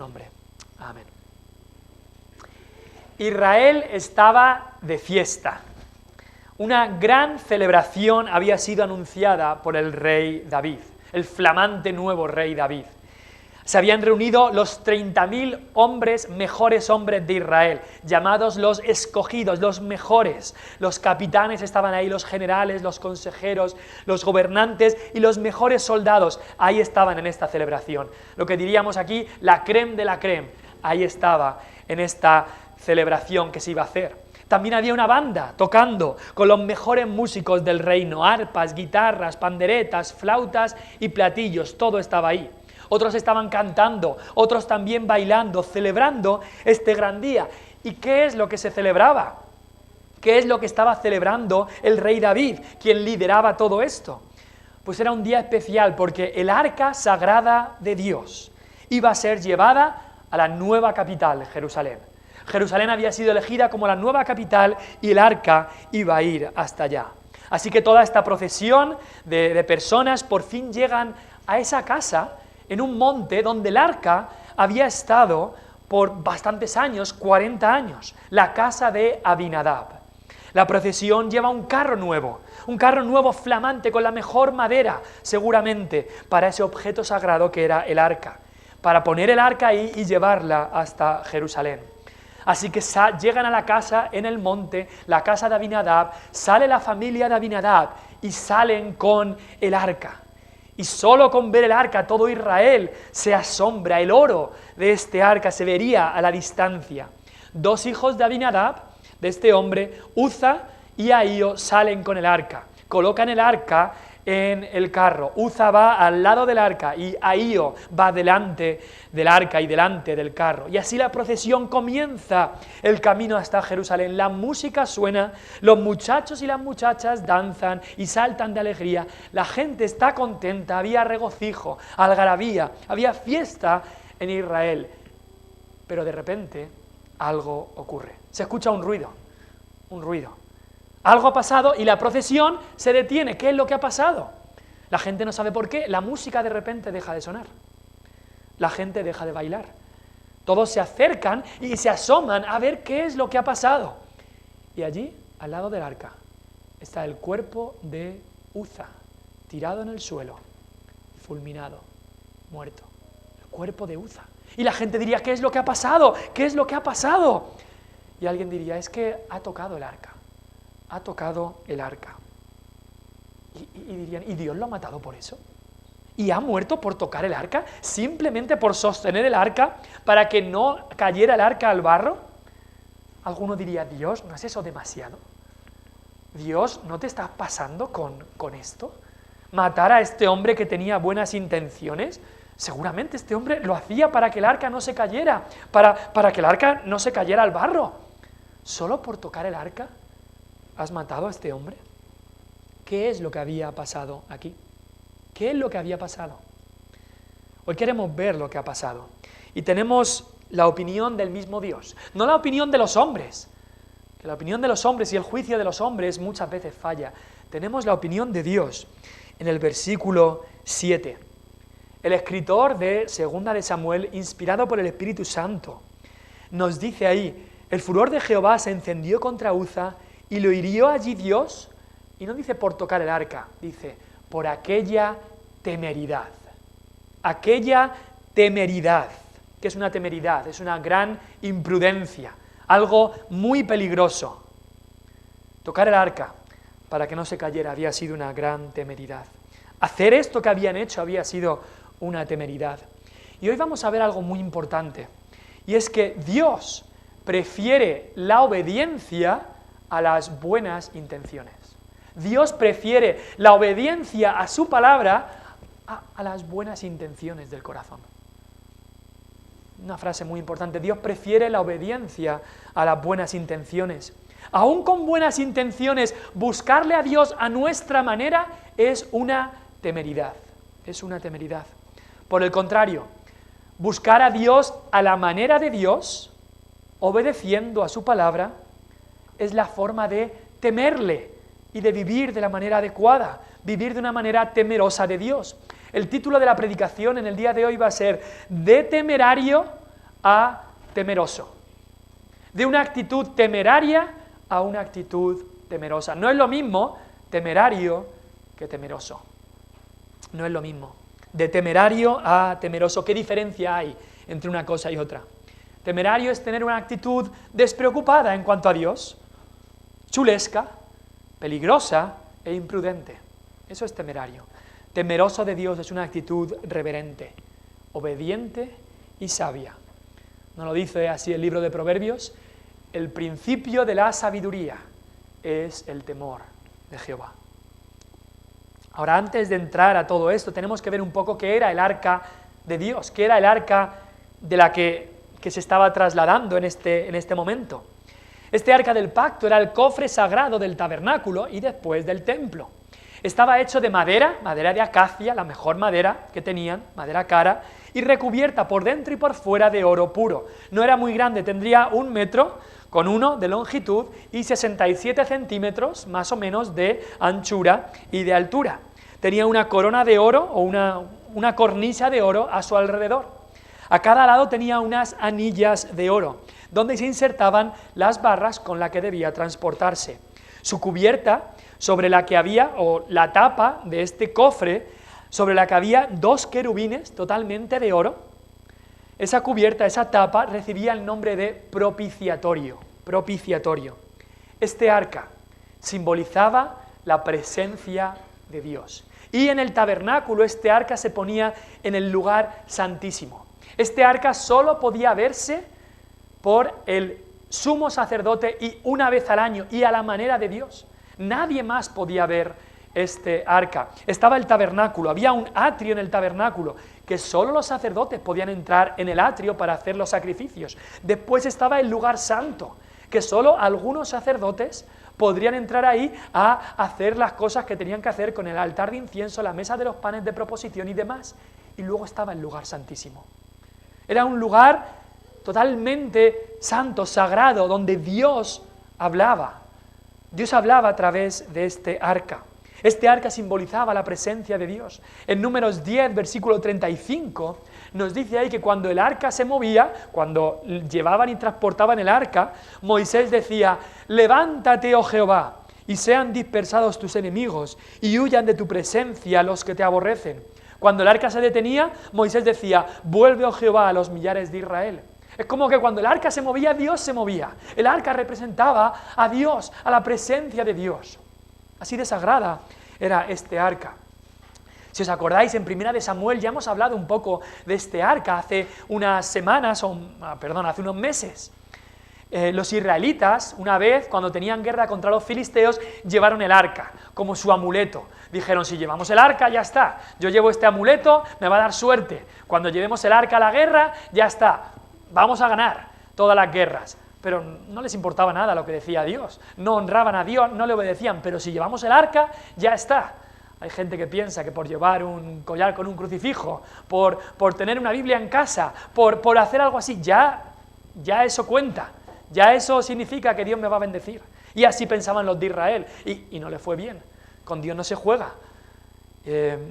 nombre. Amén. Israel estaba de fiesta. Una gran celebración había sido anunciada por el rey David, el flamante nuevo rey David. Se habían reunido los 30.000 hombres, mejores hombres de Israel, llamados los escogidos, los mejores. Los capitanes estaban ahí, los generales, los consejeros, los gobernantes y los mejores soldados. Ahí estaban en esta celebración. Lo que diríamos aquí, la crème de la crème. Ahí estaba en esta celebración que se iba a hacer. También había una banda tocando con los mejores músicos del reino, arpas, guitarras, panderetas, flautas y platillos, todo estaba ahí. Otros estaban cantando, otros también bailando, celebrando este gran día. ¿Y qué es lo que se celebraba? ¿Qué es lo que estaba celebrando el rey David, quien lideraba todo esto? Pues era un día especial porque el arca sagrada de Dios iba a ser llevada a la nueva capital, Jerusalén. Jerusalén había sido elegida como la nueva capital y el arca iba a ir hasta allá. Así que toda esta procesión de personas por fin llegan a esa casa en un monte donde el arca había estado por bastantes años, 40 años, la casa de Abinadab. La procesión lleva un carro nuevo flamante con la mejor madera, seguramente, para ese objeto sagrado que era el arca, para poner el arca ahí y llevarla hasta Jerusalén. Así que llegan a la casa en el monte, la casa de Abinadab, sale la familia de Abinadab y salen con el arca. Y solo con ver el arca todo Israel se asombra, el oro de este arca se vería a la distancia. Dos hijos de Abinadab, de este hombre, Uza y Ahío, salen con el arca, colocan el arca en el carro. Uza va al lado del arca y Ahío va delante del arca y delante del carro. Y así la procesión comienza el camino hasta Jerusalén. La música suena, los muchachos y las muchachas danzan y saltan de alegría. La gente está contenta, había regocijo, algarabía, había fiesta en Israel. Pero de repente algo ocurre. Se escucha un ruido. Algo ha pasado y la procesión se detiene. ¿Qué es lo que ha pasado? La gente no sabe por qué. La música de repente deja de sonar. La gente deja de bailar. Todos se acercan y se asoman a ver qué es lo que ha pasado. Y allí, al lado del arca, está el cuerpo de Uza, tirado en el suelo, fulminado, muerto. El cuerpo de Uza. Y la gente diría, ¿qué es lo que ha pasado? ¿Qué es lo que ha pasado? Y alguien diría, es que ha tocado el arca. Ha tocado el arca. Y dirían, ¿y Dios lo ha matado por eso? ¿Y ha muerto por tocar el arca? ¿Simplemente por sostener el arca para que no cayera el arca al barro? Alguno diría, Dios, ¿no es eso demasiado? Dios, ¿no te estás pasando con esto? ¿Matar a este hombre que tenía buenas intenciones? Seguramente este hombre lo hacía para que el arca no se cayera, para que el arca no se cayera al barro. ¿Solo por tocar el arca has matado a este hombre? ¿Qué es lo que había pasado aquí? ¿Qué es lo que había pasado? Hoy queremos ver lo que ha pasado. Y tenemos la opinión del mismo Dios, no la opinión de los hombres, que la opinión de los hombres y el juicio de los hombres muchas veces falla. Tenemos la opinión de Dios en el versículo 7. El escritor de 2 de Samuel, inspirado por el Espíritu Santo, nos dice ahí, el furor de Jehová se encendió contra Uza y lo hirió allí Dios, y no dice por tocar el arca, dice por aquella temeridad. Aquella temeridad. ¿Qué es una temeridad? Es una gran imprudencia, algo muy peligroso. Tocar el arca para que no se cayera había sido una gran temeridad. Hacer esto que habían hecho había sido una temeridad. Y hoy vamos a ver algo muy importante, y es que Dios prefiere la obediencia a las buenas intenciones. Dios prefiere la obediencia a su palabra a las buenas intenciones del corazón. Una frase muy importante, Dios prefiere la obediencia a las buenas intenciones. Aún con buenas intenciones, buscarle a Dios a nuestra manera es una temeridad. Es una temeridad. Por el contrario, buscar a Dios a la manera de Dios, obedeciendo a su palabra, es la forma de temerle y de vivir de la manera adecuada, vivir de una manera temerosa de Dios. El título de la predicación en el día de hoy va a ser de temerario a temeroso. De una actitud temeraria a una actitud temerosa. No es lo mismo temerario que temeroso. No es lo mismo. De temerario a temeroso, ¿qué diferencia hay entre una cosa y otra? Temerario es tener una actitud despreocupada en cuanto a Dios, chulesca, peligrosa e imprudente. Eso es temerario. Temeroso de Dios es una actitud reverente, obediente y sabia. ¿No lo dice así el libro de Proverbios? El principio de la sabiduría es el temor de Jehová. Ahora, antes de entrar a todo esto, tenemos que ver un poco qué era el arca de Dios, qué era el arca de la que se estaba trasladando en este momento. Este arca del pacto era el cofre sagrado del tabernáculo y después del templo. Estaba hecho de madera de acacia, la mejor madera que tenían, madera cara, y recubierta por dentro y por fuera de oro puro. No era muy grande, tendría 1 metro con 1 de longitud y 67 centímetros más o menos de anchura y de altura. Tenía una corona de oro o una cornisa de oro a su alrededor. A cada lado tenía unas anillas de oro, donde se insertaban las barras con las que debía transportarse. Su cubierta, sobre la que había, o la tapa de este cofre, sobre la que había 2 querubines totalmente de oro, esa cubierta, esa tapa, recibía el nombre de propiciatorio. Este arca simbolizaba la presencia de Dios. Y en el tabernáculo este arca se ponía en el lugar santísimo. Este arca solo podía verse por el sumo sacerdote y una vez al año y a la manera de Dios. Nadie más podía ver este arca. Estaba el tabernáculo, había un atrio en el tabernáculo, que solo los sacerdotes podían entrar en el atrio para hacer los sacrificios. Después estaba el lugar santo, que solo algunos sacerdotes podrían entrar ahí a hacer las cosas que tenían que hacer con el altar de incienso, la mesa de los panes de proposición y demás. Y luego estaba el lugar santísimo. Era un lugar totalmente santo, sagrado, donde Dios hablaba. Dios hablaba a través de este arca. Este arca simbolizaba la presencia de Dios. En Números 10, versículo 35, nos dice ahí que cuando el arca se movía, cuando llevaban y transportaban el arca, Moisés decía: levántate, oh Jehová, y sean dispersados tus enemigos, y huyan de tu presencia los que te aborrecen. Cuando el arca se detenía, Moisés decía: vuelve, oh Jehová, a los millares de Israel. Es como que cuando el arca se movía, Dios se movía. El arca representaba a Dios, a la presencia de Dios. Así de sagrada era este arca. Si os acordáis, en 1 de Samuel ya hemos hablado un poco de este arca hace unas semanas, hace unos meses. Los israelitas, una vez, cuando tenían guerra contra los filisteos, llevaron el arca como su amuleto. Dijeron: si llevamos el arca, ya está. Yo llevo este amuleto, me va a dar suerte. Cuando llevemos el arca a la guerra, ya está. Vamos a ganar todas las guerras. Pero no les importaba nada lo que decía Dios. No honraban a Dios, no le obedecían. Pero si llevamos el arca, ya está. Hay gente que piensa que por llevar un collar con un crucifijo, por tener una Biblia en casa, por hacer algo así, ya eso cuenta. Ya eso significa que Dios me va a bendecir. Y así pensaban los de Israel. Y no les fue bien. Con Dios no se juega.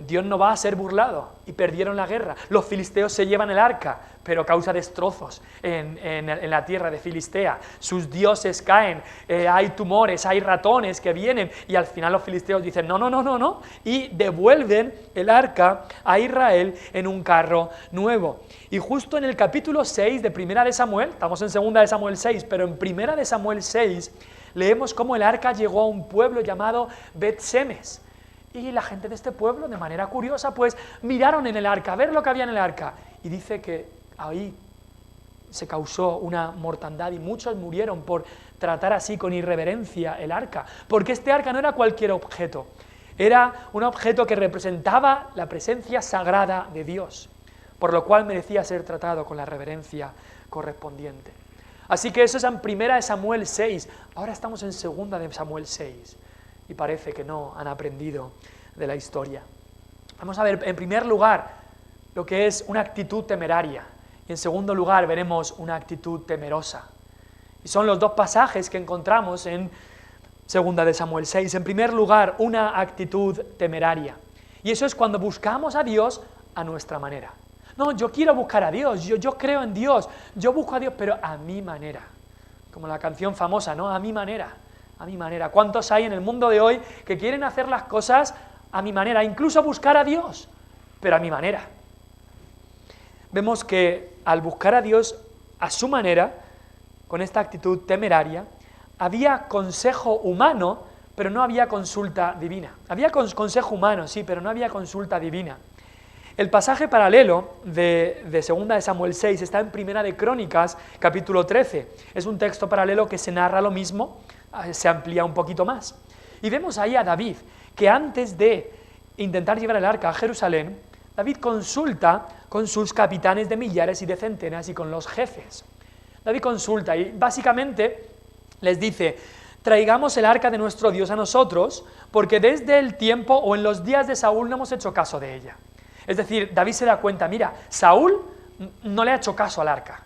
Dios no va a ser burlado. Y perdieron la guerra. Los filisteos se llevan el arca, pero causa destrozos en la tierra de Filistea. Sus dioses caen, hay tumores, hay ratones que vienen. Y al final los filisteos dicen: no. Y devuelven el arca a Israel en un carro nuevo. Y justo en el capítulo 6 de 1 de Samuel, estamos en 2 de Samuel 6, pero en 1 de Samuel 6 leemos cómo el arca llegó a un pueblo llamado Bet-Semes. Y la gente de este pueblo, de manera curiosa, pues miraron en el arca, a ver lo que había en el arca. Y dice que ahí se causó una mortandad y muchos murieron por tratar así con irreverencia el arca. Porque este arca no era cualquier objeto, era un objeto que representaba la presencia sagrada de Dios, por lo cual merecía ser tratado con la reverencia correspondiente. Así que eso es en 1 de Samuel 6, ahora estamos en 2 de Samuel 6. Y parece que no han aprendido de la historia. Vamos a ver, en primer lugar, lo que es una actitud temeraria. Y en segundo lugar, veremos una actitud temerosa. Y son los dos pasajes que encontramos en 2 de Samuel 6. En primer lugar, una actitud temeraria. Y eso es cuando buscamos a Dios a nuestra manera. No, yo quiero buscar a Dios, yo creo en Dios, yo busco a Dios, pero a mi manera. Como la canción famosa, ¿no? A mi manera, a mi manera. ¿Cuántos hay en el mundo de hoy que quieren hacer las cosas a mi manera, incluso buscar a Dios, pero a mi manera? Vemos que al buscar a Dios a su manera, con esta actitud temeraria, había consejo humano, pero no había consulta divina. Había consejo humano, sí, pero no había consulta divina. El pasaje paralelo de 2 de Samuel 6 está en Primera de Crónicas, capítulo 13. Es un texto paralelo que se narra lo mismo, se amplía un poquito más. Y vemos ahí a David, que antes de intentar llevar el arca a Jerusalén, David consulta con sus capitanes de millares y de centenas y con los jefes. David consulta y básicamente les dice: traigamos el arca de nuestro Dios a nosotros, porque desde el tiempo o en los días de Saúl no hemos hecho caso de ella. Es decir, David se da cuenta, mira, Saúl no le ha hecho caso al arca.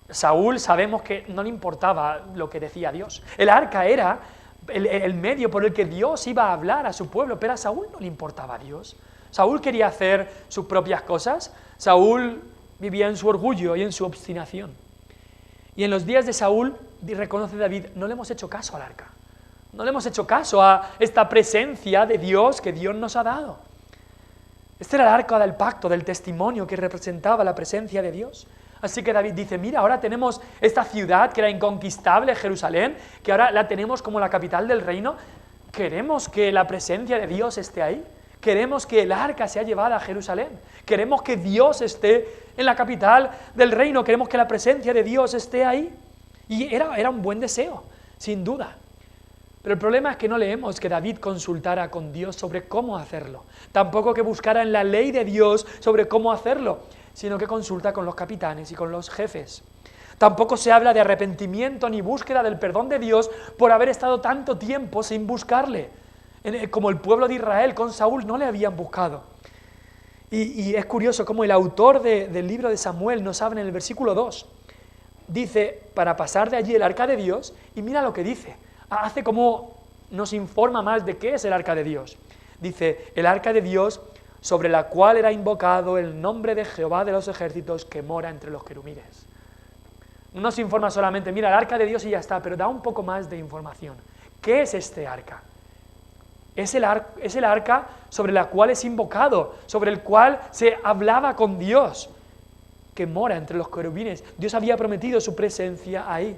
Saúl sabemos que no le importaba lo que decía Dios. El arca era el medio por el que Dios iba a hablar a su pueblo, pero a Saúl no le importaba a Dios. Saúl quería hacer sus propias cosas, Saúl vivía en su orgullo y en su obstinación. Y en los días de Saúl, reconoce David, no le hemos hecho caso al arca, no le hemos hecho caso a esta presencia de Dios que Dios nos ha dado. Este era el arca del pacto, del testimonio que representaba la presencia de Dios. Así que David dice, mira, ahora tenemos esta ciudad que era inconquistable, Jerusalén, que ahora la tenemos como la capital del reino. ¿Queremos que la presencia de Dios esté ahí? ¿Queremos que el arca sea llevada a Jerusalén? ¿Queremos que Dios esté en la capital del reino? ¿Queremos que la presencia de Dios esté ahí? Y era un buen deseo, sin duda. Pero el problema es que no leemos que David consultara con Dios sobre cómo hacerlo. Tampoco que buscara en la ley de Dios sobre cómo hacerlo, sino que consulta con los capitanes y con los jefes. Tampoco se habla de arrepentimiento ni búsqueda del perdón de Dios por haber estado tanto tiempo sin buscarle. Como el pueblo de Israel con Saúl no le habían buscado. Y es curioso cómo el autor del libro de Samuel nos habla en el versículo 2. Dice, para pasar de allí el arca de Dios, y mira lo que dice. Hace como nos informa más de qué es el arca de Dios. Dice, el arca de Dios sobre la cual era invocado el nombre de Jehová de los ejércitos que mora entre los querubines. No nos informa solamente, mira, el arca de Dios y ya está, pero da un poco más de información. ¿Qué es este arca? Es el arca sobre la cual es invocado, sobre el cual se hablaba con Dios, que mora entre los querubines. Dios había prometido su presencia ahí.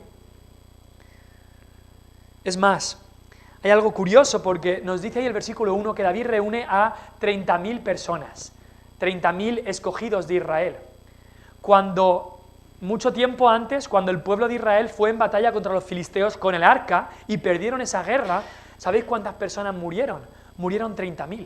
Es más, hay algo curioso porque nos dice ahí el versículo 1 que David reúne a 30.000 personas, 30.000 escogidos de Israel. Mucho tiempo antes, cuando el pueblo de Israel fue en batalla contra los filisteos con el arca y perdieron esa guerra, ¿sabéis cuántas personas murieron? Murieron 30.000.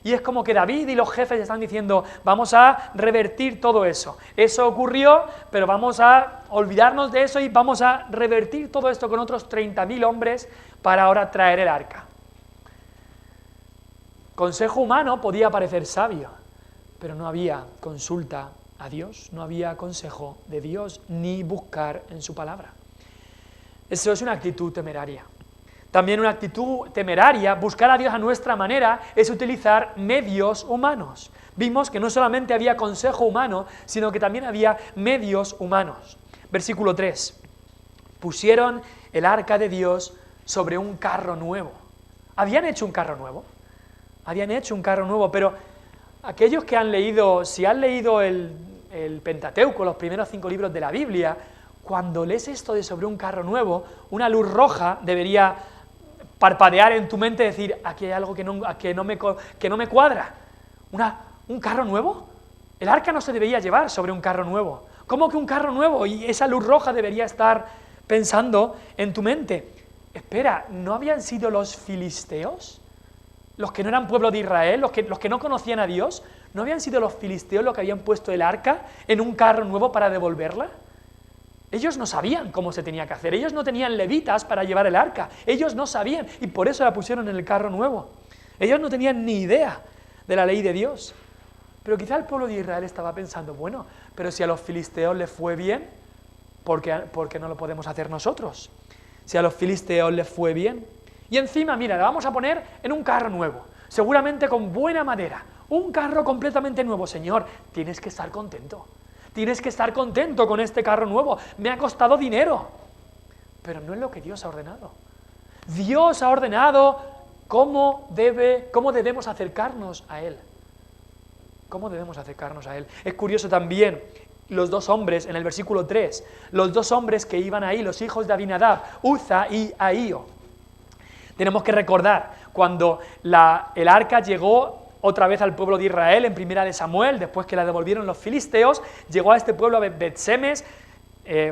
Y es como que David y los jefes están diciendo, vamos a revertir todo eso. Eso ocurrió, pero vamos a olvidarnos de eso y vamos a revertir todo esto con otros 30.000 hombres para ahora traer el arca. Consejo humano podía parecer sabio, pero no había consulta a Dios, no había consejo de Dios, ni buscar en su palabra. Eso es una actitud temeraria. También una actitud temeraria, buscar a Dios a nuestra manera, es utilizar medios humanos. Vimos que no solamente había consejo humano, sino que también había medios humanos. Versículo 3. Pusieron el arca de Dios sobre un carro nuevo. ¿Habían hecho un carro nuevo? Habían hecho un carro nuevo, pero aquellos que han leído, si han leído el Pentateuco, los primeros 5 libros de la Biblia, cuando lees esto de sobre un carro nuevo, una luz roja debería parpadear en tu mente y decir, aquí hay algo que no me cuadra. ¿Un carro nuevo? El arca no se debería llevar sobre un carro nuevo. ¿Cómo que un carro nuevo? Y esa luz roja debería estar pensando en tu mente. Espera, ¿no habían sido los filisteos? Los que no eran pueblo de Israel, los que no conocían a Dios, ¿no habían sido los filisteos los que habían puesto el arca en un carro nuevo para devolverla? Ellos no sabían cómo se tenía que hacer, ellos no tenían levitas para llevar el arca, ellos no sabían y por eso la pusieron en el carro nuevo. Ellos no tenían ni idea de la ley de Dios. Pero quizá el pueblo de Israel estaba pensando, bueno, pero si a los filisteos les fue bien, ¿por qué no lo podemos hacer nosotros? Si a los filisteos les fue bien. Y encima, mira, la vamos a poner en un carro nuevo, seguramente con buena madera, Un carro completamente nuevo, Señor, tienes que estar contento. Tienes que estar contento con este carro nuevo. Me ha costado dinero. Pero no es lo que Dios ha ordenado. Dios ha ordenado cómo debemos acercarnos a Él. ¿Cómo debemos acercarnos a Él? Es curioso también, los dos hombres, en el versículo 3, los dos hombres que iban ahí, los hijos de Abinadab, Uza y Ahío. Tenemos que recordar, cuando el arca llegó otra vez al pueblo de Israel, en primera de Samuel, después que la devolvieron los filisteos, llegó a este pueblo de Bet-Semes,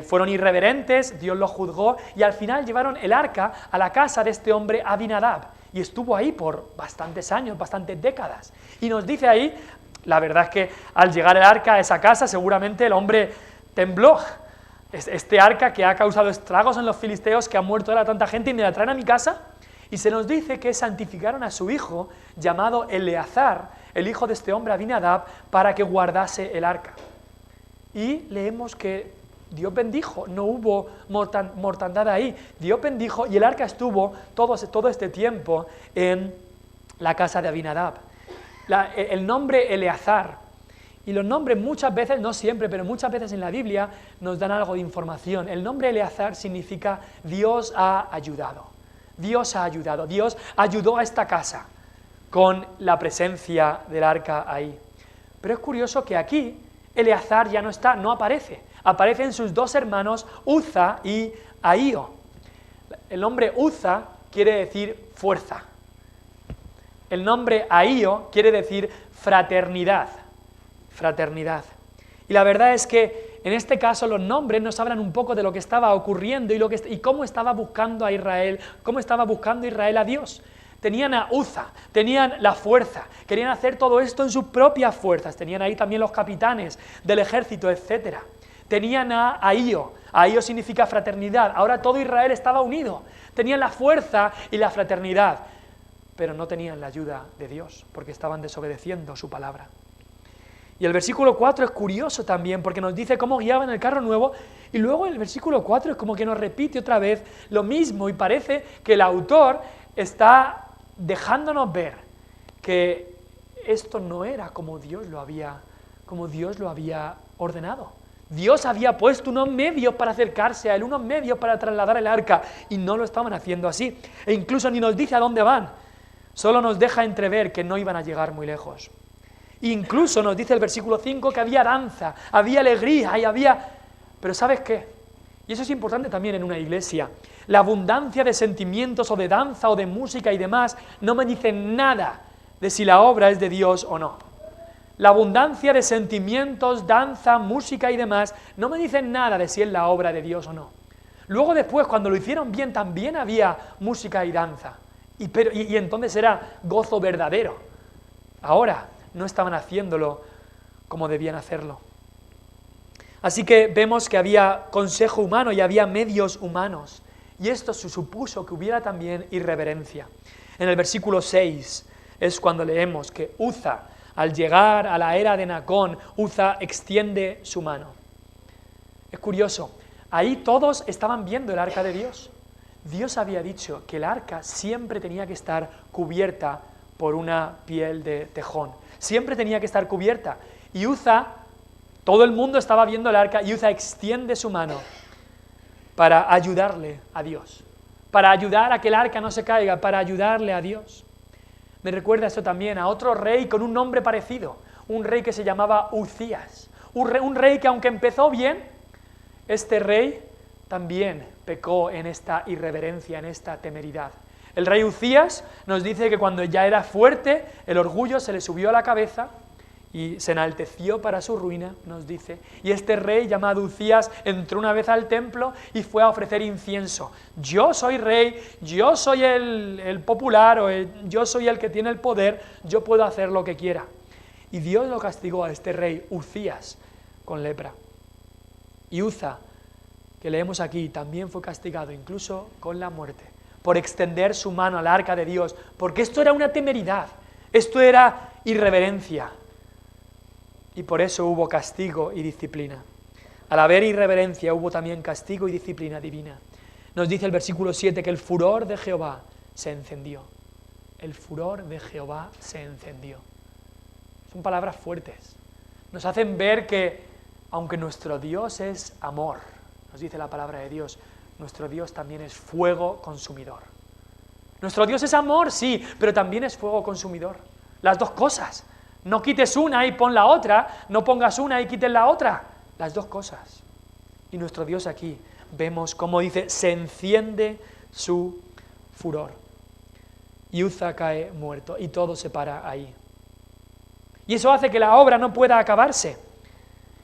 fueron irreverentes, Dios los juzgó, y al final llevaron el arca a la casa de este hombre Abinadab, y estuvo ahí por bastantes años, bastantes décadas. Y nos dice ahí, la verdad es que al llegar el arca a esa casa, seguramente el hombre tembló. Este arca que ha causado estragos en los filisteos, que ha muerto ahora tanta gente, y me la traen a mi casa. Y se nos dice que santificaron a su hijo, llamado Eleazar, el hijo de este hombre Abinadab, para que guardase el arca. Y leemos que Dios bendijo, no hubo mortandad ahí, Dios bendijo y el arca estuvo todo este tiempo en la casa de Abinadab. El nombre Eleazar, y los nombres muchas veces, no siempre, pero muchas veces en la Biblia nos dan algo de información. El nombre Eleazar significa Dios ha ayudado. Dios ha ayudado, Dios ayudó a esta casa con la presencia del arca ahí. Pero es curioso que aquí Eleazar ya no está, no aparece. Aparecen sus dos hermanos Uza y Ahío. El nombre Uza quiere decir fuerza. El nombre Ahío quiere decir fraternidad. Fraternidad. Y la verdad es que en este caso los nombres nos hablan un poco de lo que estaba ocurriendo y cómo estaba buscando a Israel, cómo estaba buscando Israel a Dios. Tenían a Uza, tenían la fuerza, querían hacer todo esto en sus propias fuerzas, tenían ahí también los capitanes del ejército, etc. Tenían a Ahío, Ahío significa fraternidad, ahora todo Israel estaba unido, tenían la fuerza y la fraternidad, pero no tenían la ayuda de Dios, porque estaban desobedeciendo su palabra. Y el versículo 4 es curioso también, porque nos dice cómo guiaban el carro nuevo, y luego el versículo 4 es como que nos repite otra vez lo mismo, y parece que el autor está dejándonos ver que esto no era como Dios lo había ordenado. Dios había puesto unos medios para acercarse a Él, unos medios para trasladar el arca, y no lo estaban haciendo así. E incluso ni nos dice a dónde van, solo nos deja entrever que no iban a llegar muy lejos. Incluso nos dice el versículo 5 que había danza, había alegría y había... Pero ¿sabes qué? Y eso es importante también en una iglesia. La abundancia de sentimientos o de danza o de música y demás no me dicen nada de si la obra es de Dios o no. La abundancia de sentimientos, danza, música y demás no me dicen nada de si es la obra de Dios o no. Luego después, cuando lo hicieron bien, también había música y danza. Y entonces era gozo verdadero. Ahora no estaban haciéndolo como debían hacerlo. Así que vemos que había consejo humano y había medios humanos. Y esto supuso que hubiera también irreverencia. En el versículo 6 es cuando leemos que Uza, al llegar a la era de Nacón, Uza extiende su mano. Es curioso, ahí todos estaban viendo el arca de Dios. Dios había dicho que el arca siempre tenía que estar cubierta por una piel de tejón. Siempre tenía que estar cubierta. Y Uza, todo el mundo estaba viendo el arca, y Uza extiende su mano para ayudarle a Dios, para ayudar a que el arca no se caiga, para ayudarle a Dios. Me recuerda esto también a otro rey con un nombre parecido, un rey que se llamaba Uzías, un rey que aunque empezó bien, este rey también pecó en esta irreverencia, en esta temeridad. El rey Uzías nos dice que cuando ya era fuerte, el orgullo se le subió a la cabeza y se enalteció para su ruina, nos dice. Y este rey llamado Uzías entró una vez al templo y fue a ofrecer incienso. Yo soy rey, yo soy el popular, yo soy el que tiene el poder, yo puedo hacer lo que quiera. Y Dios lo castigó a este rey Uzías con lepra. Y Uza, que leemos aquí, también fue castigado incluso con la muerte, por extender su mano al arca de Dios, porque esto era una temeridad, esto era irreverencia. Y por eso hubo castigo y disciplina. Al haber irreverencia hubo también castigo y disciplina divina. Nos dice el versículo 7 que el furor de Jehová se encendió. El furor de Jehová se encendió. Son palabras fuertes. Nos hacen ver que, aunque nuestro Dios es amor, nos dice la palabra de Dios, nuestro Dios también es fuego consumidor. Nuestro Dios es amor, sí, pero también es fuego consumidor. Las dos cosas. No quites una y pon la otra, no pongas una y quites la otra. Las dos cosas. Y nuestro Dios aquí, vemos cómo dice, se enciende su furor. Y Uza cae muerto y todo se para ahí. Y eso hace que la obra no pueda acabarse.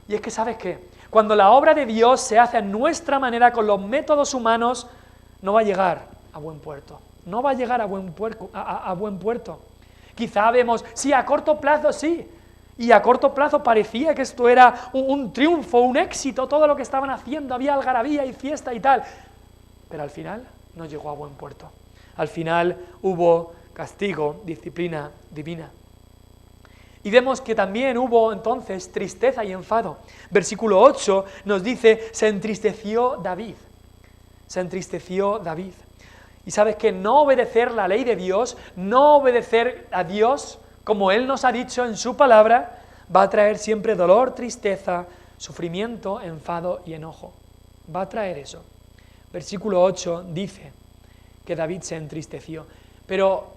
Y es que, ¿sabes qué? Cuando la obra de Dios se hace a nuestra manera, con los métodos humanos, no va a llegar a buen puerto. No va a llegar a buen puerto. Quizá vemos, sí, a corto plazo sí. Y a corto plazo parecía que esto era un triunfo, un éxito, todo lo que estaban haciendo, había algarabía y fiesta y tal. Pero al final no llegó a buen puerto. Al final hubo castigo, disciplina divina. Y vemos que también hubo entonces tristeza y enfado. Versículo 8 nos dice, se entristeció David. Se entristeció David. Y sabes que no obedecer la ley de Dios, no obedecer a Dios, como Él nos ha dicho en su palabra, va a traer siempre dolor, tristeza, sufrimiento, enfado y enojo. Va a traer eso. Versículo 8 dice que David se entristeció. Pero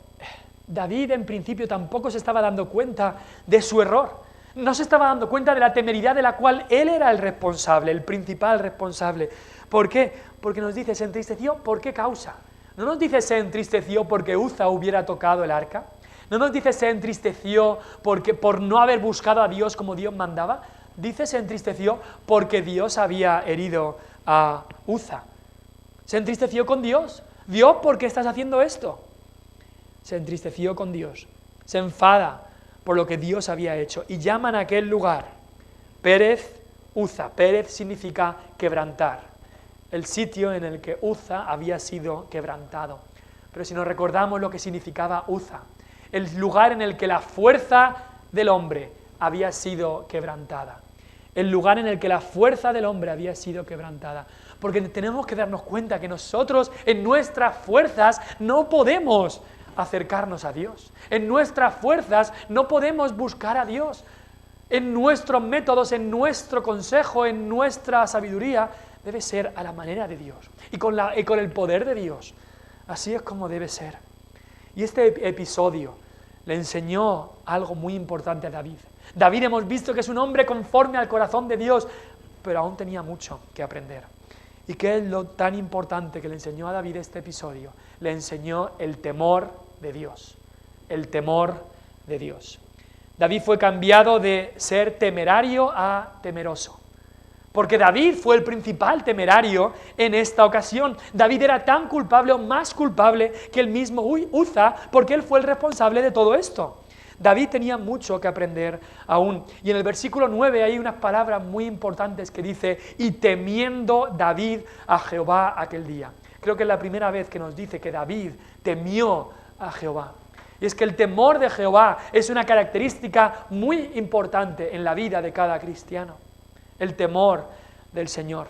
David en principio tampoco se estaba dando cuenta de su error. No se estaba dando cuenta de la temeridad de la cual él era el responsable, el principal responsable. ¿Por qué? Porque nos dice, se entristeció, ¿por qué causa? No nos dice se entristeció porque Uza hubiera tocado el arca. No nos dice se entristeció por no haber buscado a Dios como Dios mandaba. Dice se entristeció porque Dios había herido a Uza. Se entristeció con Dios. Dios, ¿por qué estás haciendo esto? Se entristeció con Dios. Se enfada por lo que Dios había hecho. Y llaman a aquel lugar Pérez Uza. Pérez significa quebrantar. El sitio en el que Uza había sido quebrantado. Pero si nos recordamos lo que significaba Uza, el lugar en el que la fuerza del hombre había sido quebrantada. El lugar en el que la fuerza del hombre había sido quebrantada. Porque tenemos que darnos cuenta que nosotros en nuestras fuerzas no podemos acercarnos a Dios. En nuestras fuerzas no podemos buscar a Dios. En nuestros métodos, en nuestro consejo, en nuestra sabiduría, debe ser a la manera de Dios y con el poder de Dios. Así es como debe ser. Y este episodio le enseñó algo muy importante a David. David hemos visto que es un hombre conforme al corazón de Dios, pero aún tenía mucho que aprender. ¿Y qué es lo tan importante que le enseñó a David este episodio? Le enseñó el temor de Dios. El temor de Dios. David fue cambiado de ser temerario a temeroso. Porque David fue el principal temerario en esta ocasión. David era tan culpable o más culpable que el mismo Uza, porque él fue el responsable de todo esto. David tenía mucho que aprender aún. Y en el versículo 9 hay unas palabras muy importantes que dice, y temiendo David a Jehová aquel día. Creo que es la primera vez que nos dice que David temió a Jehová. Y es que el temor de Jehová es una característica muy importante en la vida de cada cristiano. El temor del Señor.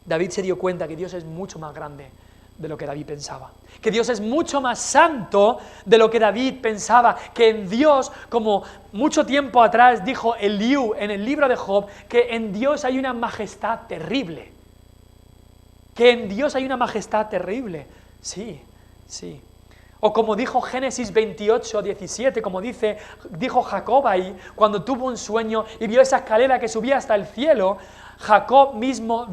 David se dio cuenta que Dios es mucho más grande de lo que David pensaba. Que Dios es mucho más santo de lo que David pensaba. Que en Dios, como mucho tiempo atrás dijo Eliú en el libro de Job, que en Dios hay una majestad terrible. Que en Dios hay una majestad terrible. Sí, sí. O como dijo Génesis 28, 17, como dijo Jacob ahí, cuando tuvo un sueño y vio esa escalera que subía hasta el cielo, Jacob mismo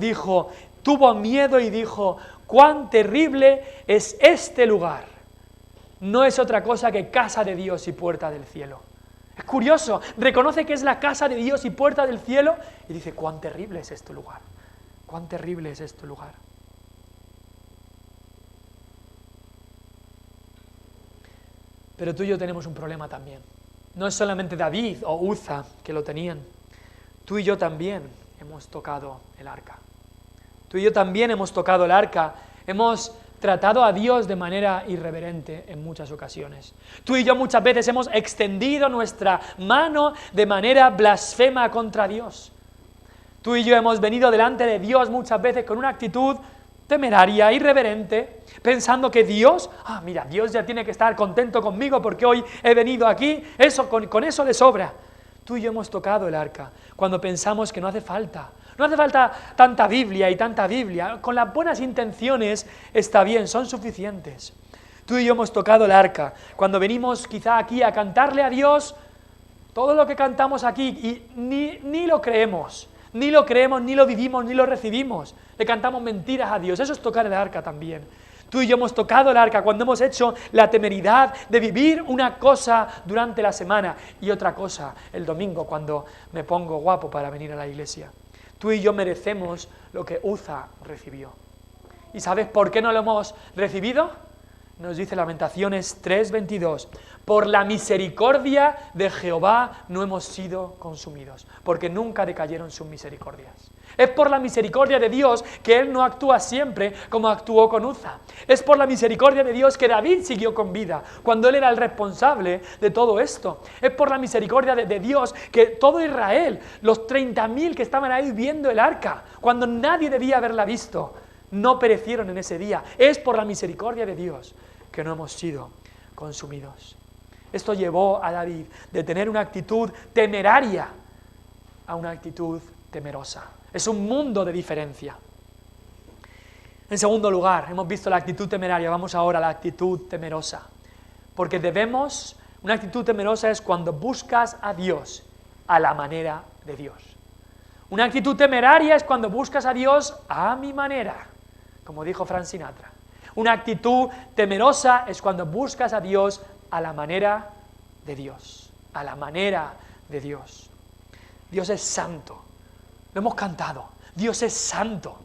tuvo miedo y dijo, cuán terrible es este lugar. No es otra cosa que casa de Dios y puerta del cielo. Es curioso, reconoce que es la casa de Dios y puerta del cielo y dice, cuán terrible es este lugar. Cuán terrible es este lugar. Pero tú y yo tenemos un problema también. No es solamente David o Uza que lo tenían. Tú y yo también hemos tocado el arca. Tú y yo también hemos tocado el arca. Hemos tratado a Dios de manera irreverente en muchas ocasiones. Tú y yo muchas veces hemos extendido nuestra mano de manera blasfema contra Dios. Tú y yo hemos venido delante de Dios muchas veces con una actitud temeraria, irreverente, pensando que Dios, mira, Dios ya tiene que estar contento conmigo porque hoy he venido aquí, con eso le sobra. Tú y yo hemos tocado el arca cuando pensamos que no hace falta tanta Biblia, con las buenas intenciones está bien, son suficientes. Tú y yo hemos tocado el arca cuando venimos quizá aquí a cantarle a Dios todo lo que cantamos aquí y ni lo creemos, ni lo vivimos, ni lo recibimos. Le cantamos mentiras a Dios, eso es tocar el arca también. Tú y yo hemos tocado el arca cuando hemos hecho la temeridad de vivir una cosa durante la semana y otra cosa el domingo cuando me pongo guapo para venir a la iglesia. Tú y yo merecemos lo que Uza recibió. ¿Y sabes por qué no lo hemos recibido? Nos dice Lamentaciones 3:22, por la misericordia de Jehová no hemos sido consumidos, porque nunca decayeron sus misericordias. Es por la misericordia de Dios que Él no actúa siempre como actuó con Uza. Es por la misericordia de Dios que David siguió con vida, cuando él era el responsable de todo esto. Es por la misericordia de Dios que todo Israel, los 30.000 que estaban ahí viendo el arca, cuando nadie debía haberla visto, no perecieron en ese día. Es por la misericordia de Dios que no hemos sido consumidos. Esto llevó a David de tener una actitud temeraria a una actitud temerosa. Es un mundo de diferencia. En segundo lugar, hemos visto la actitud temeraria, vamos ahora a la actitud temerosa. Porque una actitud temerosa es cuando buscas a Dios a la manera de Dios. Una actitud temeraria es cuando buscas a Dios a mi manera, como dijo Frank Sinatra. Una actitud temerosa es cuando buscas a Dios a la manera de Dios, a la manera de Dios. Dios es santo, lo hemos cantado, Dios es santo.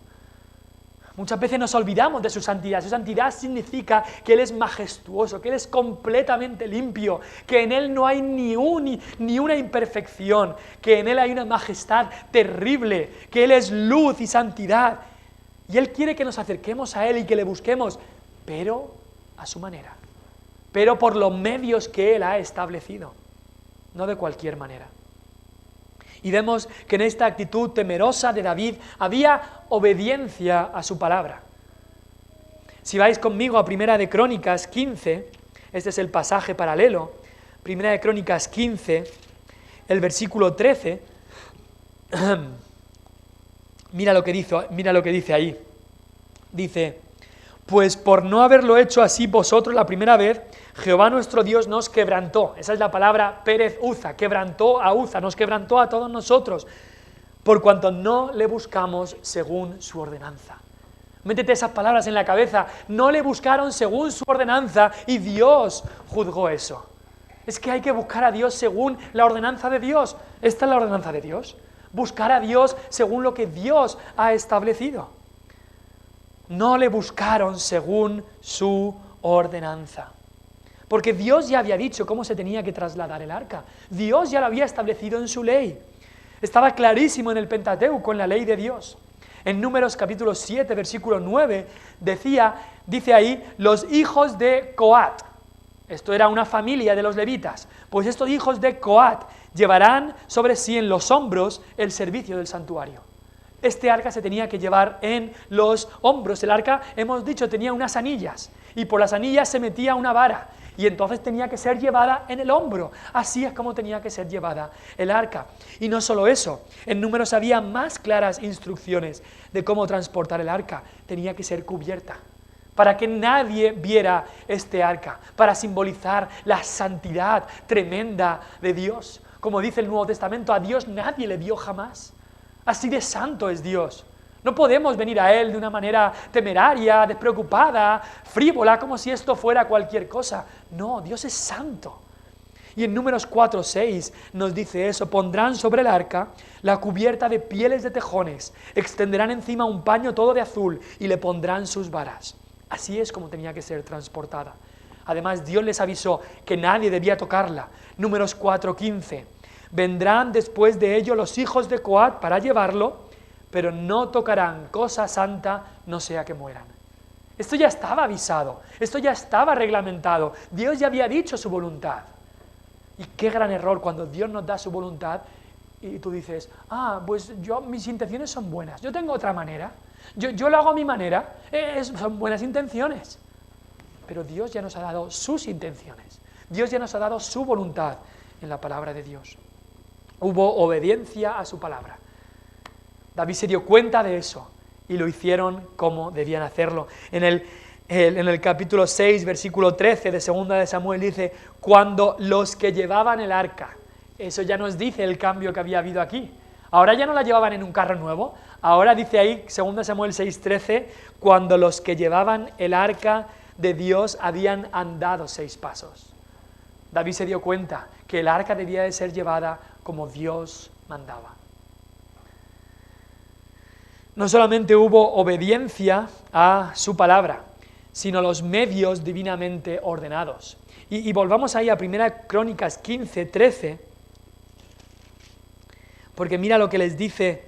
Muchas veces nos olvidamos de su santidad. Su santidad significa que Él es majestuoso, que Él es completamente limpio, que en Él no hay ni una imperfección, que en Él hay una majestad terrible, que Él es luz y santidad. Y Él quiere que nos acerquemos a Él y que le busquemos, pero a su manera, pero por los medios que Él ha establecido, no de cualquier manera. Y vemos que en esta actitud temerosa de David había obediencia a su palabra. Si vais conmigo a Primera de Crónicas 15, este es el pasaje paralelo, Primera de Crónicas 15, el versículo 13, mira lo que dice ahí. Dice, pues por no haberlo hecho así vosotros la primera vez, Jehová nuestro Dios nos quebrantó. Esa es la palabra Pérez Uza, quebrantó a Uza, nos quebrantó a todos nosotros, por cuanto no le buscamos según su ordenanza. Métete esas palabras en la cabeza, no le buscaron según su ordenanza y Dios juzgó eso. Es que hay que buscar a Dios según la ordenanza de Dios. Esta es la ordenanza de Dios, buscar a Dios según lo que Dios ha establecido. No le buscaron según su ordenanza. Porque Dios ya había dicho cómo se tenía que trasladar el arca. Dios ya lo había establecido en su ley. Estaba clarísimo en el Pentateuco, en la ley de Dios. En Números capítulo 7, versículo 9, dice ahí, los hijos de Coat. Esto era una familia de los levitas. Pues estos hijos de Coat llevarán sobre sí en los hombros el servicio del santuario. Este arca se tenía que llevar en los hombros. El arca, hemos dicho, tenía unas anillas. Y por las anillas se metía una vara. Y entonces tenía que ser llevada en el hombro. Así es como tenía que ser llevada el arca. Y no solo eso, en Números había más claras instrucciones de cómo transportar el arca. Tenía que ser cubierta, para que nadie viera este arca, para simbolizar la santidad tremenda de Dios. Como dice el Nuevo Testamento, a Dios nadie le vio jamás. Así de santo es Dios. No podemos venir a Él de una manera temeraria, despreocupada, frívola, como si esto fuera cualquier cosa. No, Dios es santo. Y en Números 4:6 nos dice eso, pondrán sobre el arca la cubierta de pieles de tejones, extenderán encima un paño todo de azul y le pondrán sus varas. Así es como tenía que ser transportada. Además, Dios les avisó que nadie debía tocarla. Números 4:15, vendrán después de ello los hijos de Coat para llevarlo, pero no tocarán cosa santa, no sea que mueran. Esto ya estaba avisado, esto ya estaba reglamentado, Dios ya había dicho su voluntad. Y qué gran error cuando Dios nos da su voluntad y tú dices, pues mis intenciones son buenas, yo tengo otra manera, yo lo hago a mi manera, son buenas intenciones. Pero Dios ya nos ha dado sus intenciones, Dios ya nos ha dado su voluntad en la palabra de Dios. Hubo obediencia a su palabra. David se dio cuenta de eso y lo hicieron como debían hacerlo. En el capítulo 6, versículo 13 de 2 de Samuel dice, cuando los que llevaban el arca, eso ya nos dice el cambio que había habido aquí. Ahora ya no la llevaban en un carro nuevo, ahora dice ahí, 2 Samuel 6:13, cuando los que llevaban el arca de Dios habían andado 6 pasos. David se dio cuenta que el arca debía de ser llevada como Dios mandaba. No solamente hubo obediencia a su palabra, sino los medios divinamente ordenados. Y volvamos ahí a 1 Crónicas 15:13, porque mira lo que les dice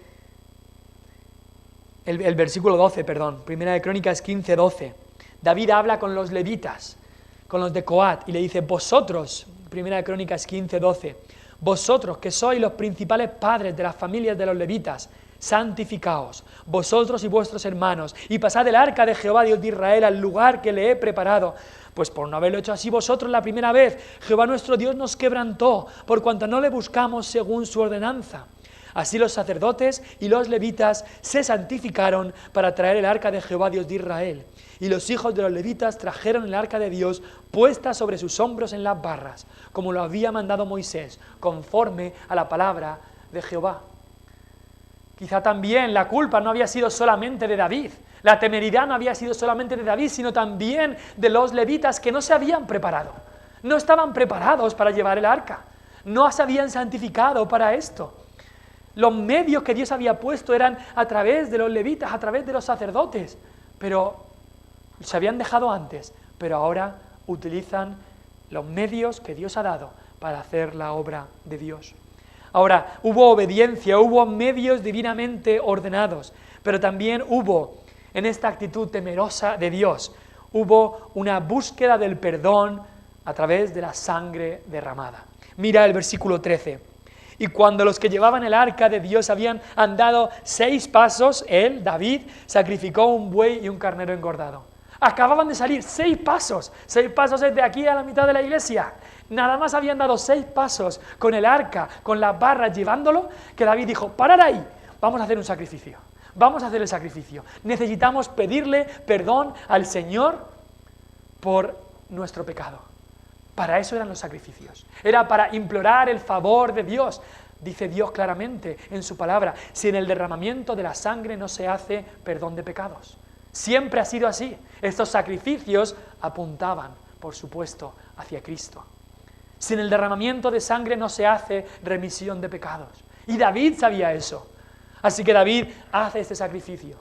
el versículo 12, 1 Crónicas 15:12. David habla con los levitas, con los de Coat, y le dice, vosotros, 1 Crónicas 15:12, vosotros que sois los principales padres de las familias de los levitas, santificaos, vosotros y vuestros hermanos, y pasad el arca de Jehová Dios de Israel al lugar que le he preparado. Pues por no haberlo hecho así vosotros la primera vez, Jehová nuestro Dios nos quebrantó, por cuanto no le buscamos según su ordenanza. Así los sacerdotes y los levitas se santificaron para traer el arca de Jehová Dios de Israel. Y los hijos de los levitas trajeron el arca de Dios puesta sobre sus hombros en las barras, como lo había mandado Moisés, conforme a la palabra de Jehová. Quizá también la culpa no había sido solamente de David, la temeridad no había sido solamente de David, sino también de los levitas que no se habían preparado, no estaban preparados para llevar el arca, no se habían santificado para esto. Los medios que Dios había puesto eran a través de los levitas, a través de los sacerdotes, pero se habían dejado antes, pero ahora utilizan los medios que Dios ha dado para hacer la obra de Dios. Ahora, hubo obediencia, hubo medios divinamente ordenados, pero también hubo, en esta actitud temerosa de Dios, hubo una búsqueda del perdón a través de la sangre derramada. Mira el versículo 13. Y cuando los que llevaban el arca de Dios habían andado 6 pasos, él, David, sacrificó un buey y un carnero engordado. Acababan de salir 6 pasos. 6 pasos es de aquí a la mitad de la iglesia. Nada más habían dado 6 pasos con el arca, con las barras llevándolo, que David dijo, parad ahí, vamos a hacer un sacrificio. Vamos a hacer el sacrificio. Necesitamos pedirle perdón al Señor por nuestro pecado. Para eso eran los sacrificios. Era para implorar el favor de Dios. Dice Dios claramente en su palabra, si en el derramamiento de la sangre no se hace perdón de pecados. Siempre ha sido así. Estos sacrificios apuntaban, por supuesto, hacia Cristo. Si en el derramamiento de sangre no se hace remisión de pecados. Y David sabía eso. Así que David hace este sacrificio,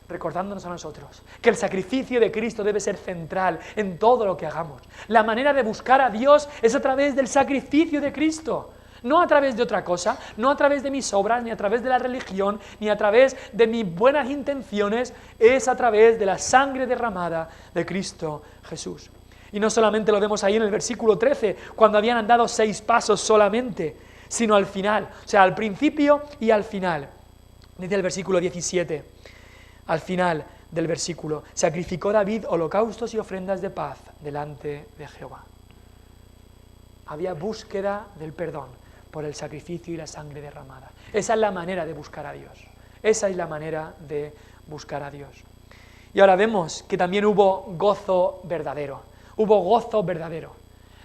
recordándonos a nosotros que el sacrificio de Cristo debe ser central en todo lo que hagamos. La manera de buscar a Dios es a través del sacrificio de Cristo, no a través de otra cosa, no a través de mis obras, ni a través de la religión, ni a través de mis buenas intenciones, es a través de la sangre derramada de Cristo Jesús. Y no solamente lo vemos ahí en el versículo 13, cuando habían andado 6 pasos solamente, sino al final, o sea, al principio y al final. Dice el versículo 17, al final del versículo, sacrificó David holocaustos y ofrendas de paz delante de Jehová. Había búsqueda del perdón por el sacrificio y la sangre derramada. Esa es la manera de buscar a Dios. Esa es la manera de buscar a Dios. Y ahora vemos que también hubo gozo verdadero. Hubo gozo verdadero.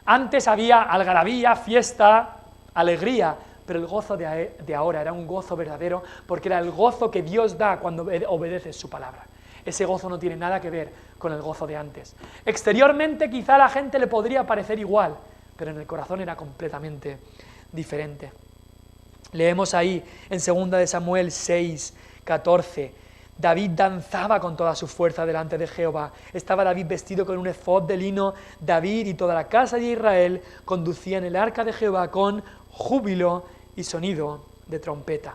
Antes había algarabía, fiesta, alegría, pero el gozo de ahora era un gozo verdadero porque era el gozo que Dios da cuando obedeces su palabra. Ese gozo no tiene nada que ver con el gozo de antes. Exteriormente quizá a la gente le podría parecer igual, pero en el corazón era completamente diferente. Leemos ahí en 2 de Samuel 6:14, David danzaba con toda su fuerza delante de Jehová. Estaba David vestido con un efod de lino. David y toda la casa de Israel conducían el arca de Jehová con júbilo y sonido de trompeta.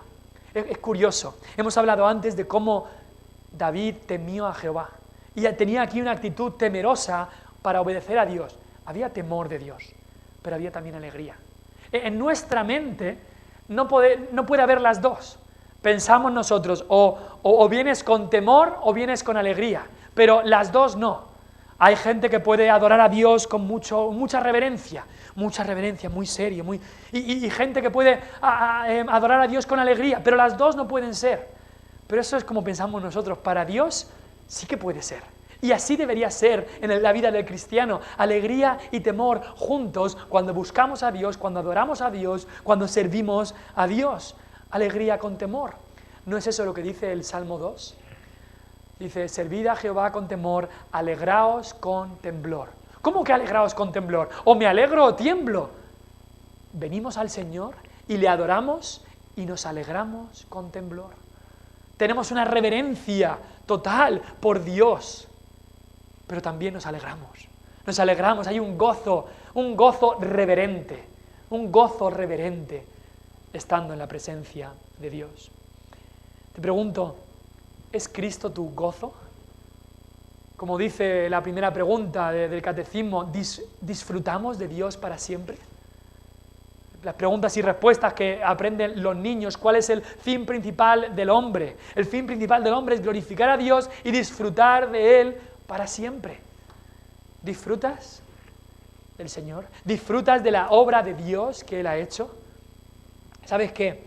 Es curioso. Hemos hablado antes de cómo David temió a Jehová. Y tenía aquí una actitud temerosa para obedecer a Dios. Había temor de Dios, pero había también alegría. En nuestra mente no puede haber las dos. Pensamos nosotros, o vienes con temor o vienes con alegría, pero las dos no. Hay gente que puede adorar a Dios con mucha reverencia, muy serio, y gente que puede adorar a Dios con alegría, pero las dos no pueden ser. Pero eso es como pensamos nosotros. Para Dios sí que puede ser. Y así debería ser en la vida del cristiano, alegría y temor juntos cuando buscamos a Dios, cuando adoramos a Dios, cuando servimos a Dios. Alegría con temor. ¿No es eso lo que dice el Salmo 2? Dice, servid a Jehová con temor, alegraos con temblor. ¿Cómo que alegraos con temblor? ¿O me alegro o tiemblo? Venimos al Señor y le adoramos y nos alegramos con temblor. Tenemos una reverencia total por Dios, pero también nos alegramos, hay un gozo reverente, estando en la presencia de Dios. Te pregunto, ¿es Cristo tu gozo? Como dice la primera pregunta del catecismo, ¿disfrutamos de Dios para siempre? Las preguntas y respuestas que aprenden los niños, ¿cuál es el fin principal del hombre? El fin principal del hombre es glorificar a Dios y disfrutar de Él para siempre. ¿Disfrutas del Señor? ¿Disfrutas de la obra de Dios que Él ha hecho? ¿Sabes qué?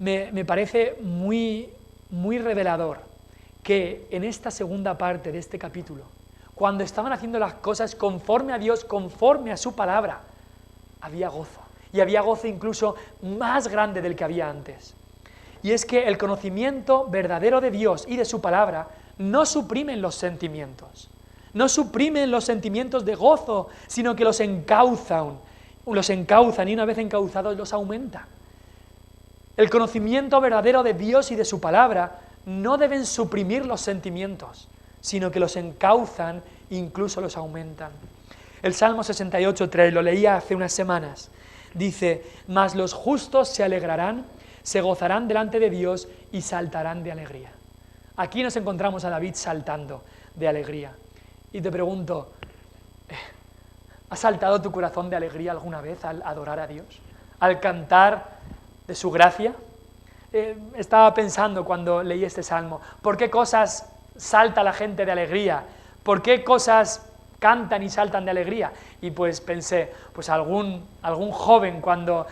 Me parece muy revelador que en esta segunda parte de este capítulo, cuando estaban haciendo las cosas conforme a Dios, conforme a su palabra, había gozo. Y había gozo incluso más grande del que había antes. Y es que el conocimiento verdadero de Dios y de su palabra no suprimen los sentimientos. No suprimen los sentimientos de gozo, sino que los encauzan y una vez encauzados los aumenta. El conocimiento verdadero de Dios y de su palabra no deben suprimir los sentimientos, sino que los encauzan e incluso los aumentan. El Salmo 68:3, lo leía hace unas semanas, dice, mas los justos se alegrarán, se gozarán delante de Dios y saltarán de alegría. Aquí nos encontramos a David saltando de alegría. Y te pregunto, ¿ha saltado tu corazón de alegría alguna vez al adorar a Dios? ¿Al cantar de su gracia? Estaba pensando cuando leí este salmo, ¿por qué cosas salta la gente de alegría? ¿Por qué cosas cantan y saltan de alegría? Y pues pensé, pues algún joven cuando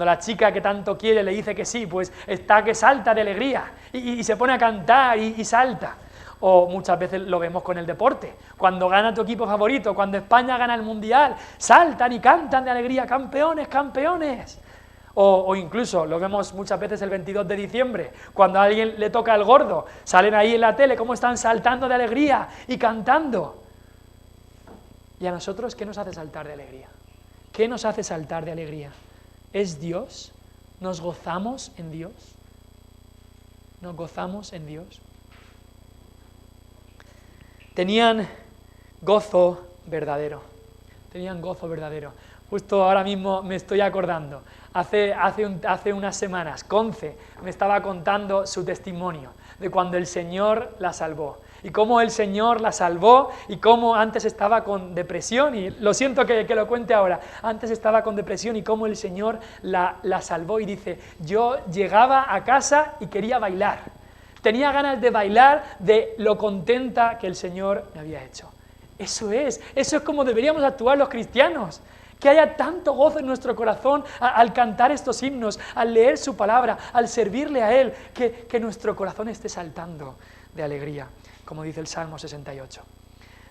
la chica que tanto quiere le dice que sí, pues está que salta de alegría y se pone a cantar y salta. O muchas veces lo vemos con el deporte, cuando gana tu equipo favorito, cuando España gana el Mundial, saltan y cantan de alegría, campeones, campeones. O incluso lo vemos muchas veces el 22 de diciembre, cuando a alguien le toca el gordo, salen ahí en la tele cómo están saltando de alegría y cantando. ¿Y a nosotros qué nos hace saltar de alegría? ¿Qué nos hace saltar de alegría? ¿Es Dios? ¿Nos gozamos en Dios? ¿Nos gozamos en Dios? Tenían gozo verdadero. Justo ahora mismo me estoy acordando. Hace unas semanas, Conce me estaba contando su testimonio de cuando el Señor la salvó. Y cómo el Señor la salvó y cómo antes estaba con depresión. Y lo siento que lo cuente ahora. Antes estaba con depresión y cómo el Señor la salvó. Y dice, yo llegaba a casa y quería bailar. Tenía ganas de bailar de lo contenta que el Señor me había hecho. Eso es como deberíamos actuar los cristianos. Que haya tanto gozo en nuestro corazón al cantar estos himnos, al leer su palabra, al servirle a Él, que nuestro corazón esté saltando de alegría, como dice el Salmo 68.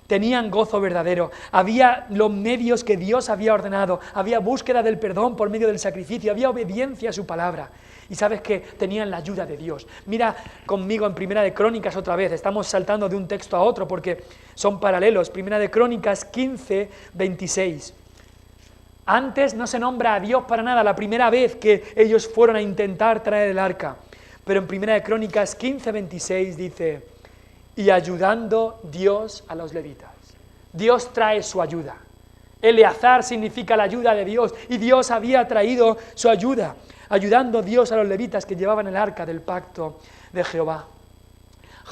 Tenían gozo verdadero, había los medios que Dios había ordenado, había búsqueda del perdón por medio del sacrificio, había obediencia a su palabra. Y sabes que tenían la ayuda de Dios. Mira conmigo en Primera de Crónicas otra vez, estamos saltando de un texto a otro porque son paralelos. Primera de Crónicas 15:26. Antes no se nombra a Dios para nada, la primera vez que ellos fueron a intentar traer el arca. Pero en Primera de Crónicas 15:26 dice, y ayudando Dios a los levitas. Dios trae su ayuda. Eleazar significa la ayuda de Dios y Dios había traído su ayuda, ayudando Dios a los levitas que llevaban el arca del pacto de Jehová.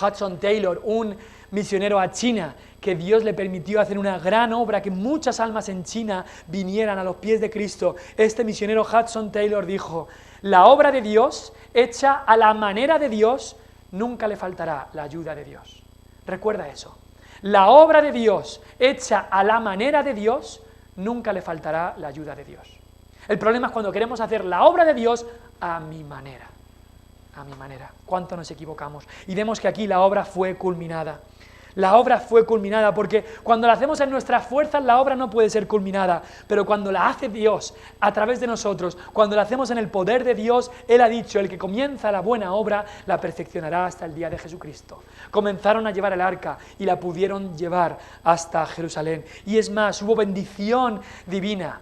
Hudson Taylor, un misionero a China, que Dios le permitió hacer una gran obra, que muchas almas en China vinieran a los pies de Cristo. Este misionero Hudson Taylor dijo: la obra de Dios, hecha a la manera de Dios, nunca le faltará la ayuda de Dios. Recuerda eso. La obra de Dios, hecha a la manera de Dios, nunca le faltará la ayuda de Dios. El problema es cuando queremos hacer la obra de Dios a mi manera. A mi manera. ¿Cuánto nos equivocamos? Y vemos que aquí la obra fue culminada. La obra fue culminada porque cuando la hacemos en nuestras fuerzas, la obra no puede ser culminada. Pero cuando la hace Dios a través de nosotros, cuando la hacemos en el poder de Dios, Él ha dicho: el que comienza la buena obra la perfeccionará hasta el día de Jesucristo. Comenzaron a llevar el arca y la pudieron llevar hasta Jerusalén. Y es más, hubo bendición divina.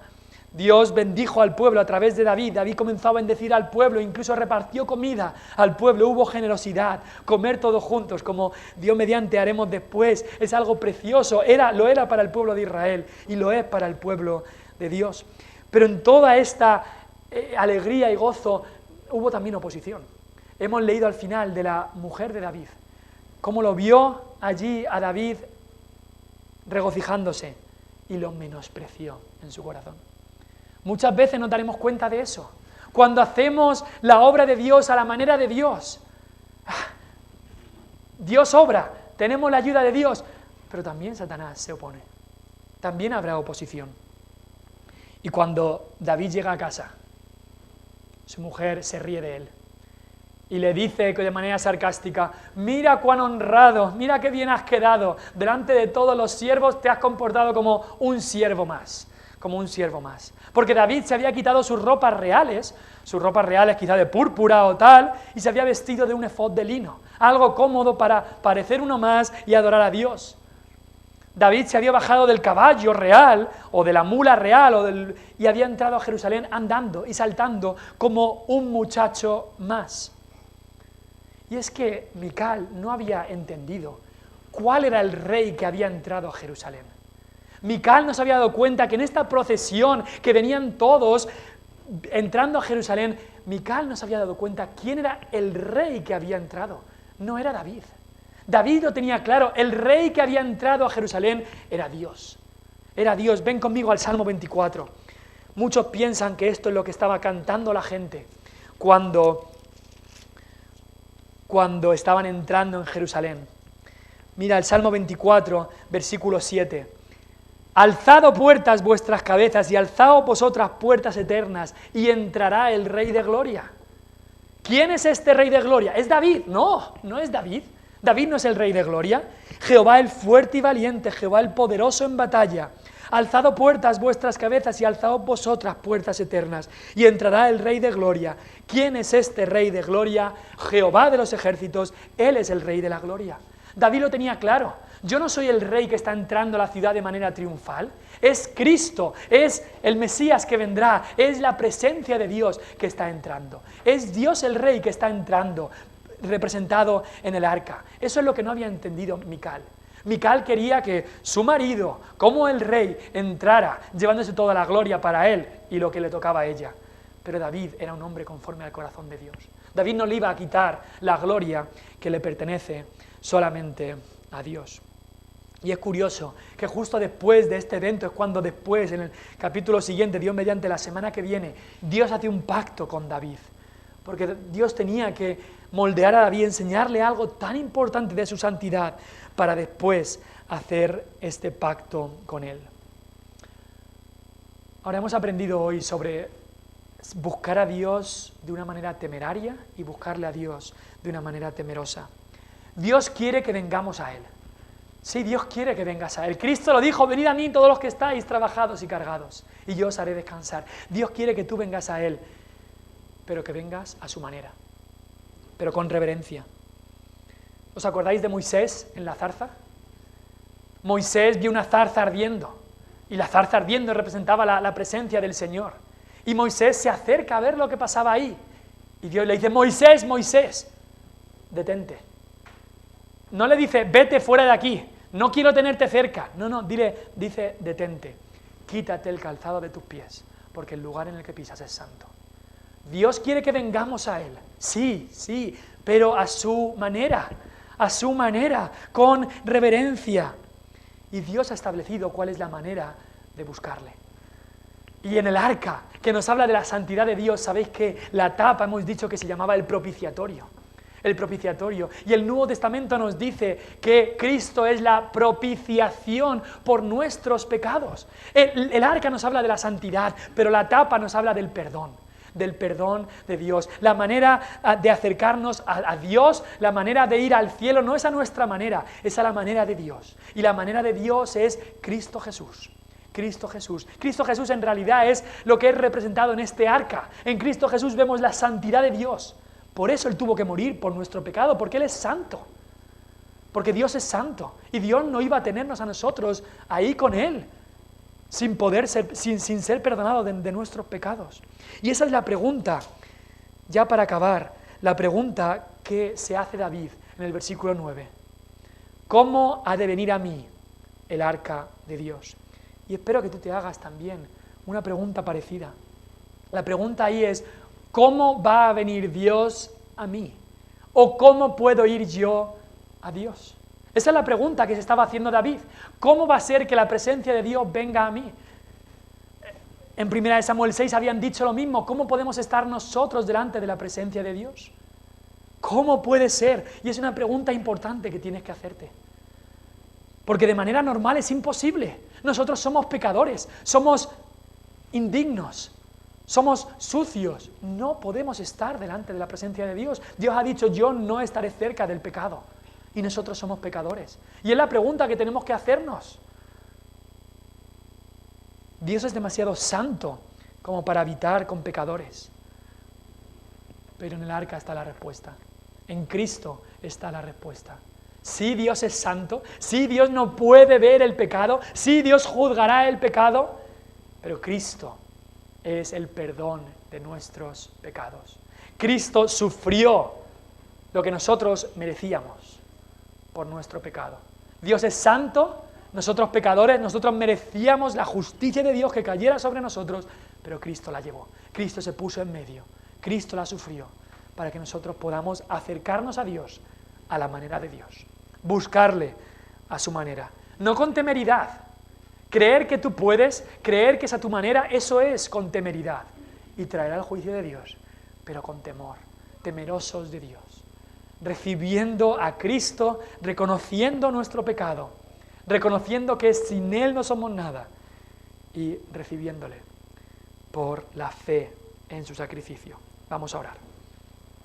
Dios bendijo al pueblo a través de David. David comenzó a bendecir al pueblo, incluso repartió comida al pueblo, hubo generosidad, comer todos juntos, como Dios mediante haremos después, es algo precioso, lo era para el pueblo de Israel y lo es para el pueblo de Dios. Pero en toda esta alegría y gozo hubo también oposición. Hemos leído al final de la mujer de David, cómo lo vio allí a David regocijándose y lo menospreció en su corazón. Muchas veces nos daremos cuenta de eso. Cuando hacemos la obra de Dios a la manera de Dios, Dios obra, tenemos la ayuda de Dios, pero también Satanás se opone. También habrá oposición. Y cuando David llega a casa, su mujer se ríe de él y le dice de manera sarcástica: mira cuán honrado, mira qué bien has quedado, delante de todos los siervos te has comportado como un siervo más. Como un siervo más. Porque David se había quitado sus ropas reales quizá de púrpura o tal, y se había vestido de un efod de lino, algo cómodo para parecer uno más y adorar a Dios. David se había bajado del caballo real, o de la mula real, y había entrado a Jerusalén andando y saltando como un muchacho más. Y es que Mical no había entendido cuál era el rey que había entrado a Jerusalén. Mical no se había dado cuenta que en esta procesión que venían todos entrando a Jerusalén, Mical no se había dado cuenta quién era el rey que había entrado. No era David. David lo tenía claro, el rey que había entrado a Jerusalén era Dios. Era Dios. Ven conmigo al Salmo 24. Muchos piensan que esto es lo que estaba cantando la gente cuando estaban entrando en Jerusalén. Mira el Salmo 24, versículo 7. Alzad puertas vuestras cabezas y alzaos vosotras puertas eternas, y entrará el Rey de Gloria. ¿Quién es este Rey de Gloria? ¿Es David? No, no es David. David no es el Rey de Gloria. Jehová el fuerte y valiente, Jehová el poderoso en batalla. Alzad puertas vuestras cabezas y alzaos vosotras puertas eternas, y entrará el Rey de Gloria. ¿Quién es este Rey de Gloria? Jehová de los ejércitos, Él es el Rey de la Gloria. David lo tenía claro. Yo no soy el rey que está entrando a la ciudad de manera triunfal. Es Cristo, es el Mesías que vendrá, es la presencia de Dios que está entrando. Es Dios el rey que está entrando, representado en el arca. Eso es lo que no había entendido Mical. Mical quería que su marido, como el rey, entrara, llevándose toda la gloria para él y lo que le tocaba a ella. Pero David era un hombre conforme al corazón de Dios. David no le iba a quitar la gloria que le pertenece solamente a Dios. Y es curioso que justo después de este evento es cuando después, en el capítulo siguiente, Dios mediante la semana que viene, Dios hace un pacto con David. Porque Dios tenía que moldear a David, enseñarle algo tan importante de su santidad para después hacer este pacto con él. Ahora hemos aprendido hoy sobre buscar a Dios de una manera temeraria y buscarle a Dios de una manera temerosa. Dios quiere que vengamos a Él. Sí, Dios quiere que vengas a Él. Cristo lo dijo: venid a mí todos los que estáis trabajados y cargados, y yo os haré descansar. Dios quiere que tú vengas a Él, pero que vengas a su manera, pero con reverencia. ¿Os acordáis de Moisés en la zarza? Moisés vio una zarza ardiendo, y la zarza ardiendo representaba la presencia del Señor. Y Moisés se acerca a ver lo que pasaba ahí, y Dios le dice: Moisés, Moisés, detente. No le dice: vete fuera de aquí, no quiero tenerte cerca. No, dice: detente, quítate el calzado de tus pies, porque el lugar en el que pisas es santo. Dios quiere que vengamos a Él, sí, pero a su manera, a su manera, con reverencia. Y Dios ha establecido cuál es la manera de buscarle. Y en el arca, que nos habla de la santidad de Dios, sabéis que la tapa hemos dicho que se llamaba el propiciatorio. El propiciatorio. Y el Nuevo Testamento nos dice que Cristo es la propiciación por nuestros pecados. El arca nos habla de la santidad, pero la tapa nos habla del perdón de Dios. La manera de acercarnos a Dios, la manera de ir al cielo, no es a nuestra manera, es a la manera de Dios. Y la manera de Dios es Cristo Jesús. Cristo Jesús. Cristo Jesús en realidad es lo que es representado en este arca. En Cristo Jesús vemos la santidad de Dios. Por eso Él tuvo que morir por nuestro pecado, porque Él es santo. Porque Dios es santo. Y Dios no iba a tenernos a nosotros ahí con Él, sin ser perdonado de nuestros pecados. Y esa es la pregunta, ya para acabar, la pregunta que se hace David en el versículo 9. ¿Cómo ha de venir a mí el arca de Dios? Y espero que tú te hagas también una pregunta parecida. La pregunta ahí es, ¿cómo va a venir Dios a mí? ¿O cómo puedo ir yo a Dios? Esa es la pregunta que se estaba haciendo David. ¿Cómo va a ser que la presencia de Dios venga a mí? En 1 Samuel 6 habían dicho lo mismo. ¿Cómo podemos estar nosotros delante de la presencia de Dios? ¿Cómo puede ser? Y es una pregunta importante que tienes que hacerte. Porque de manera normal es imposible. Nosotros somos pecadores, somos indignos, somos sucios. No podemos estar delante de la presencia de Dios. Dios ha dicho, yo no estaré cerca del pecado. Y nosotros somos pecadores. Y es la pregunta que tenemos que hacernos. Dios es demasiado santo como para habitar con pecadores. Pero en el arca está la respuesta. En Cristo está la respuesta. Sí, Dios es santo. Sí, Dios no puede ver el pecado. Sí, Dios juzgará el pecado. Pero Cristo es el perdón de nuestros pecados. Cristo sufrió lo que nosotros merecíamos por nuestro pecado. Dios es santo, nosotros pecadores, nosotros merecíamos la justicia de Dios que cayera sobre nosotros, pero Cristo la llevó. Cristo se puso en medio, Cristo la sufrió, para que nosotros podamos acercarnos a Dios a la manera de Dios, buscarle a su manera, no con temeridad. Creer que tú puedes, creer que es a tu manera, eso es con temeridad y traerá el juicio de Dios, pero con temor, temerosos de Dios, recibiendo a Cristo, reconociendo nuestro pecado, reconociendo que sin Él no somos nada y recibiéndole por la fe en su sacrificio. Vamos a orar.